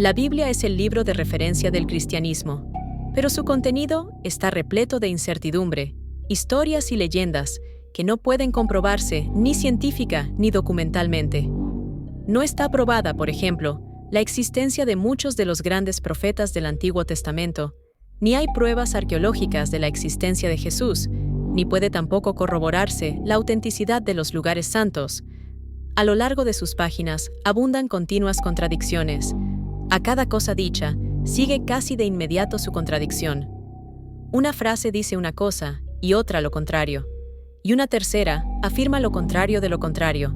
La Biblia es el libro de referencia del cristianismo, pero su contenido está repleto de incertidumbre, historias y leyendas que no pueden comprobarse ni científica ni documentalmente. No está probada, por ejemplo, la existencia de muchos de los grandes profetas del Antiguo Testamento, ni hay pruebas arqueológicas de la existencia de Jesús, ni puede tampoco corroborarse la autenticidad de los lugares santos. A lo largo de sus páginas abundan continuas contradicciones. A cada cosa dicha, sigue casi de inmediato su contradicción. Una frase dice una cosa y otra lo contrario, y una tercera afirma lo contrario de lo contrario.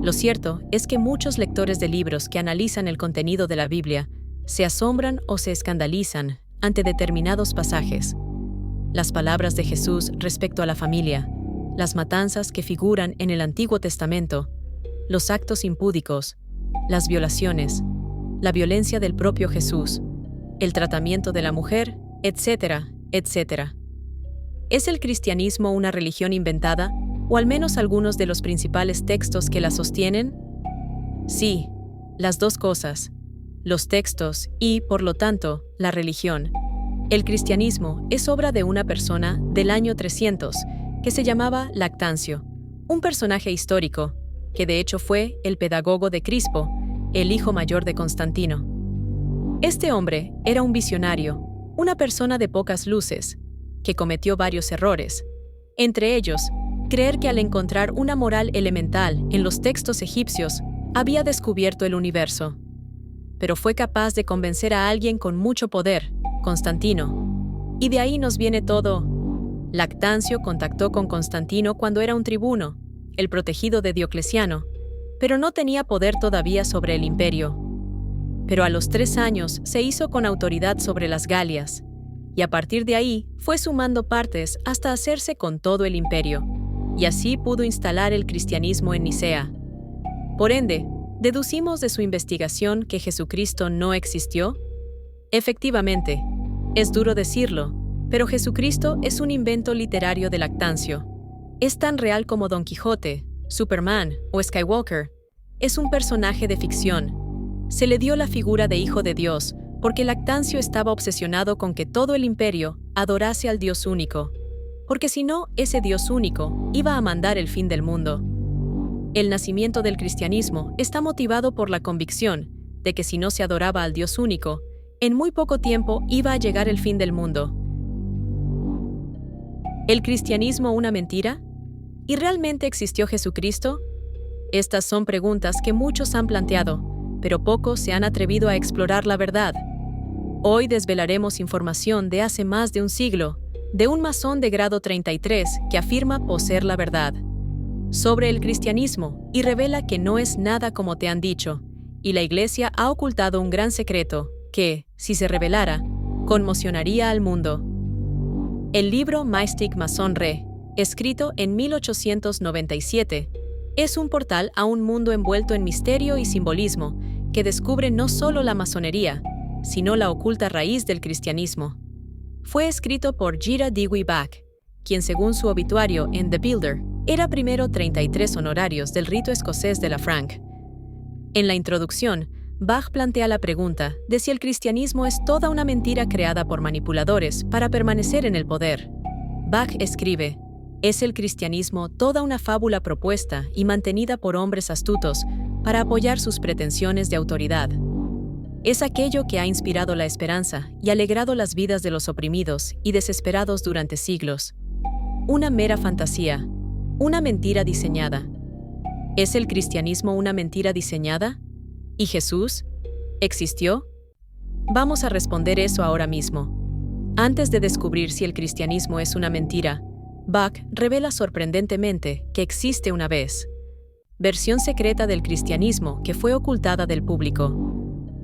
Lo cierto es que muchos lectores de libros que analizan el contenido de la Biblia se asombran o se escandalizan ante determinados pasajes. Las palabras de Jesús respecto a la familia, las matanzas que figuran en el Antiguo Testamento, los actos impúdicos, las violaciones, la violencia del propio Jesús, el tratamiento de la mujer, etcétera, etcétera. ¿Es el cristianismo una religión inventada, o al menos algunos de los principales textos que la sostienen? Sí, las dos cosas, los textos y, por lo tanto, la religión. El cristianismo es obra de una persona del año 300 que se llamaba Lactancio, un personaje histórico, que de hecho fue el pedagogo de Crispo, el hijo mayor de Constantino. Este hombre era un visionario, una persona de pocas luces, que cometió varios errores, entre ellos, creer que al encontrar una moral elemental en los textos egipcios, había descubierto el universo. Pero fue capaz de convencer a alguien con mucho poder, Constantino. Y de ahí nos viene todo. Lactancio contactó con Constantino cuando era un tribuno, el protegido de Diocleciano, pero no tenía poder todavía sobre el imperio. Pero a los 3 años se hizo con autoridad sobre las Galias, y a partir de ahí fue sumando partes hasta hacerse con todo el imperio, y así pudo instalar el cristianismo en Nicea. Por ende, ¿deducimos de su investigación que Jesucristo no existió? Efectivamente, es duro decirlo, pero Jesucristo es un invento literario de Lactancio. Es tan real como Don Quijote, Superman o Skywalker. Es un personaje de ficción. Se le dio la figura de hijo de Dios porque Lactancio estaba obsesionado con que todo el imperio adorase al Dios único, porque si no, ese Dios único iba a mandar el fin del mundo. El nacimiento del cristianismo está motivado por la convicción de que si no se adoraba al Dios único, en muy poco tiempo iba a llegar el fin del mundo. ¿El cristianismo una mentira? ¿Y realmente existió Jesucristo? Estas son preguntas que muchos han planteado, pero pocos se han atrevido a explorar la verdad. Hoy desvelaremos información de hace más de un siglo, de un masón de grado 33 que afirma poseer la verdad sobre el cristianismo y revela que no es nada como te han dicho, y la Iglesia ha ocultado un gran secreto que, si se revelara, conmocionaría al mundo. El libro Mystic Mason Re, escrito en 1897, es un portal a un mundo envuelto en misterio y simbolismo que descubre no solo la masonería, sino la oculta raíz del cristianismo. Fue escrito por Gira Dewey Bach, quien según su obituario en The Builder, era primero 33 honorarios del rito escocés de la Frank. En la introducción, Bach plantea la pregunta de si el cristianismo es toda una mentira creada por manipuladores para permanecer en el poder. Bach escribe: ¿es el cristianismo toda una fábula propuesta y mantenida por hombres astutos para apoyar sus pretensiones de autoridad? Es aquello que ha inspirado la esperanza y alegrado las vidas de los oprimidos y desesperados durante siglos. Una mera fantasía, una mentira diseñada. ¿Es el cristianismo una mentira diseñada? ¿Y Jesús? ¿Existió? Vamos a responder eso ahora mismo. Antes de descubrir si el cristianismo es una mentira, Bach revela sorprendentemente que existe una versión secreta del cristianismo que fue ocultada del público.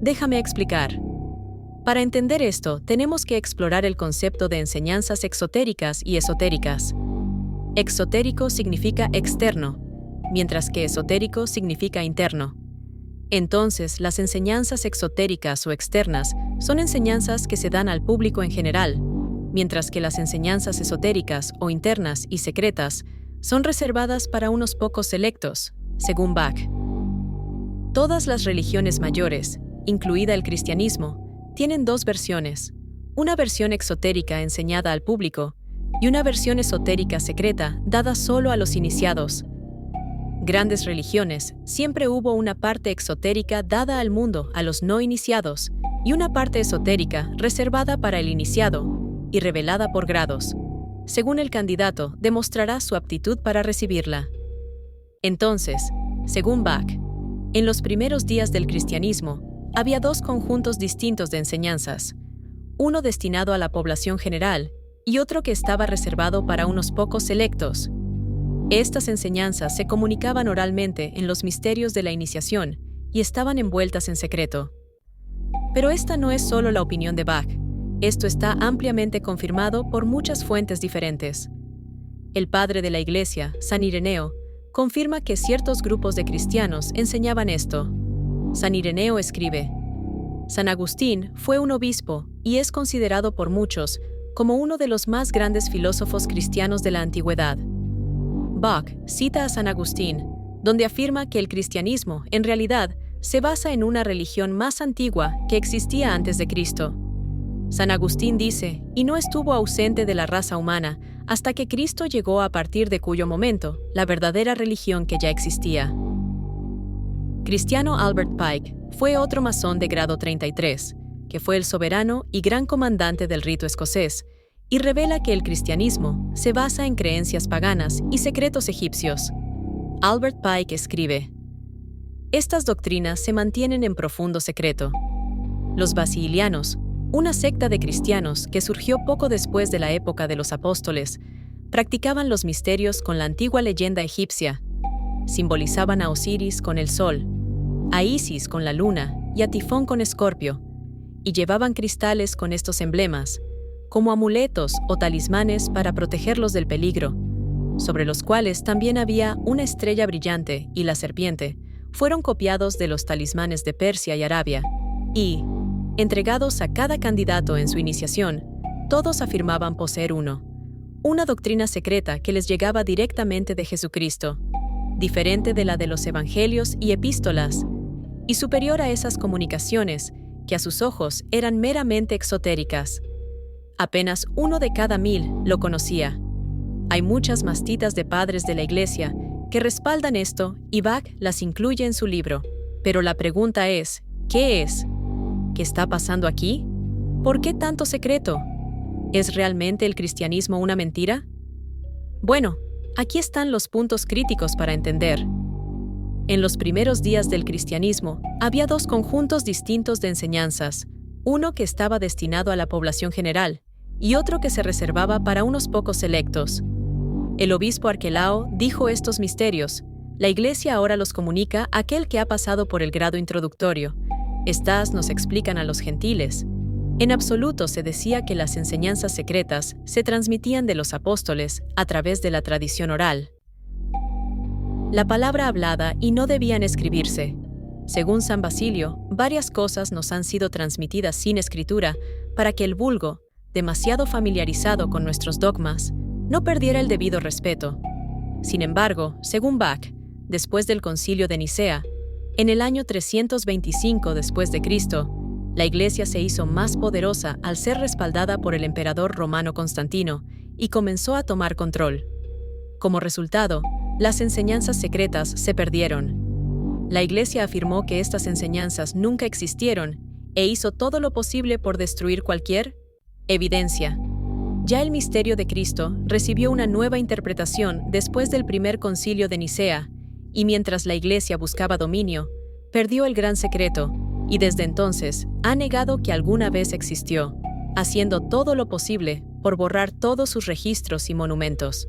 Déjame explicar. Para entender esto, tenemos que explorar el concepto de enseñanzas exotéricas y esotéricas. Exotérico significa externo, mientras que esotérico significa interno. Entonces, las enseñanzas exotéricas o externas son enseñanzas que se dan al público en general, mientras que las enseñanzas esotéricas o internas y secretas son reservadas para unos pocos selectos, según Bach. Todas las religiones mayores, incluida el cristianismo, tienen dos versiones: una versión exotérica enseñada al público y una versión esotérica secreta dada solo a los iniciados. Grandes religiones, siempre hubo una parte exotérica dada al mundo a los no iniciados y una parte esotérica reservada para el iniciado y revelada por grados. Según el candidato, demostrará su aptitud para recibirla. Entonces, según Bach, en los primeros días del cristianismo había dos conjuntos distintos de enseñanzas, uno destinado a la población general y otro que estaba reservado para unos pocos selectos. Estas enseñanzas se comunicaban oralmente en los misterios de la iniciación y estaban envueltas en secreto. Pero esta no es solo la opinión de Bach. Esto está ampliamente confirmado por muchas fuentes diferentes. El padre de la Iglesia, San Ireneo, confirma que ciertos grupos de cristianos enseñaban esto. San Ireneo escribe: San Agustín fue un obispo y es considerado por muchos como uno de los más grandes filósofos cristianos de la antigüedad. Bach cita a San Agustín, donde afirma que el cristianismo, en realidad, se basa en una religión más antigua que existía antes de Cristo. San Agustín dice, y no estuvo ausente de la raza humana hasta que Cristo llegó, a partir de cuyo momento, la verdadera religión que ya existía. Cristiano Albert Pike fue otro masón de grado 33, que fue el soberano y gran comandante del rito escocés, y revela que el cristianismo se basa en creencias paganas y secretos egipcios. Albert Pike escribe: estas doctrinas se mantienen en profundo secreto. Los basilianos, una secta de cristianos que surgió poco después de la época de los apóstoles, practicaban los misterios con la antigua leyenda egipcia. Simbolizaban a Osiris con el sol, a Isis con la luna y a Tifón con Escorpio, y llevaban cristales con estos emblemas, como amuletos o talismanes para protegerlos del peligro, sobre los cuales también había una estrella brillante y la serpiente. Fueron copiados de los talismanes de Persia y Arabia, y, entregados a cada candidato en su iniciación, todos afirmaban poseer una doctrina secreta que les llegaba directamente de Jesucristo, diferente de la de los evangelios y epístolas, y superior a esas comunicaciones que a sus ojos eran meramente exotéricas. Apenas 1 de cada 1000 lo conocía. Hay muchas mastitas de padres de la Iglesia que respaldan esto y Bach las incluye en su libro. Pero la pregunta es, ¿qué es? ¿Qué está pasando aquí? ¿Por qué tanto secreto? ¿Es realmente el cristianismo una mentira? Bueno, aquí están los puntos críticos para entender. En los primeros días del cristianismo había dos conjuntos distintos de enseñanzas, uno que estaba destinado a la población general y otro que se reservaba para unos pocos selectos. El obispo Arquelao dijo estos misterios: la Iglesia ahora los comunica a aquel que ha pasado por el grado introductorio. Estas nos explican a los gentiles. En absoluto se decía que las enseñanzas secretas se transmitían de los apóstoles a través de la tradición oral. La palabra hablada y no debían escribirse. Según San Basilio, varias cosas nos han sido transmitidas sin escritura para que el vulgo, demasiado familiarizado con nuestros dogmas, no perdiera el debido respeto. Sin embargo, según Bach, después del Concilio de Nicea, en el año 325 después de Cristo, la Iglesia se hizo más poderosa al ser respaldada por el emperador romano Constantino y comenzó a tomar control. Como resultado, las enseñanzas secretas se perdieron. La Iglesia afirmó que estas enseñanzas nunca existieron e hizo todo lo posible por destruir cualquier evidencia. Ya el misterio de Cristo recibió una nueva interpretación después del primer concilio de Nicea, y mientras la Iglesia buscaba dominio, perdió el gran secreto, y desde entonces ha negado que alguna vez existió, haciendo todo lo posible por borrar todos sus registros y monumentos.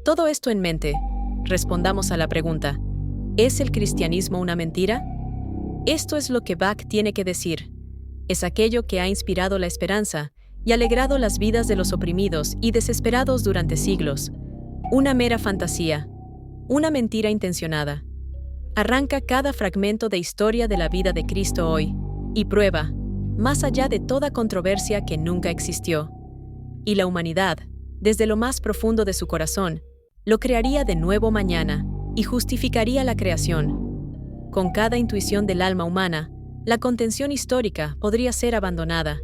Todo esto en mente, respondamos a la pregunta: ¿es el cristianismo una mentira? Esto es lo que Bach tiene que decir. Es aquello que ha inspirado la esperanza y alegrado las vidas de los oprimidos y desesperados durante siglos. Una mera fantasía, una mentira intencionada. Arranca cada fragmento de historia de la vida de Cristo hoy y prueba, más allá de toda controversia, que nunca existió. Y la humanidad, desde lo más profundo de su corazón, lo crearía de nuevo mañana y justificaría la creación. Con cada intuición del alma humana, La contención histórica podría ser abandonada.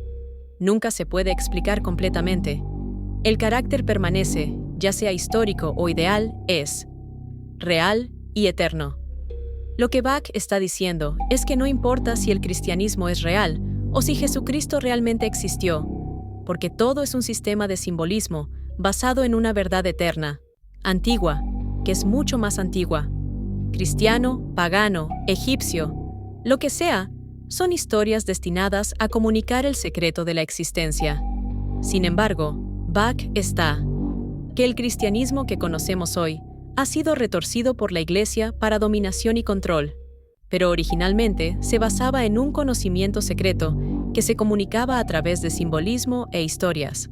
Nunca se puede explicar completamente. El carácter permanece, ya sea histórico o ideal, es real y eterno. Lo que Bach está diciendo es que no importa si el cristianismo es real o si Jesucristo realmente existió, porque todo es un sistema de simbolismo basado en una verdad eterna, antigua, que es mucho más antigua. Cristiano, pagano, egipcio, lo que sea, son historias destinadas a comunicar el secreto de la existencia. Sin embargo, Bach está que el cristianismo que conocemos hoy ha sido retorcido por la Iglesia para dominación y control, pero originalmente se basaba en un conocimiento secreto que se comunicaba a través de simbolismo e historias.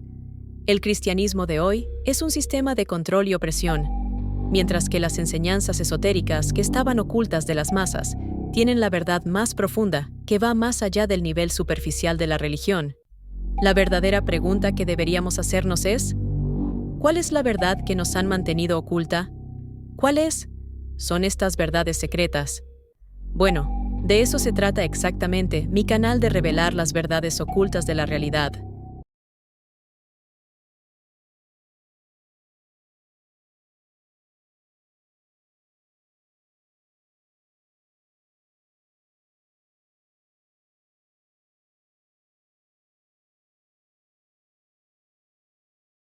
El cristianismo de hoy es un sistema de control y opresión, mientras que las enseñanzas esotéricas que estaban ocultas de las masas tienen la verdad más profunda que va más allá del nivel superficial de la religión. La verdadera pregunta que deberíamos hacernos es: ¿cuál es la verdad que nos han mantenido oculta? ¿Cuáles son estas verdades secretas? Bueno, de eso se trata exactamente mi canal de revelar las verdades ocultas de la realidad.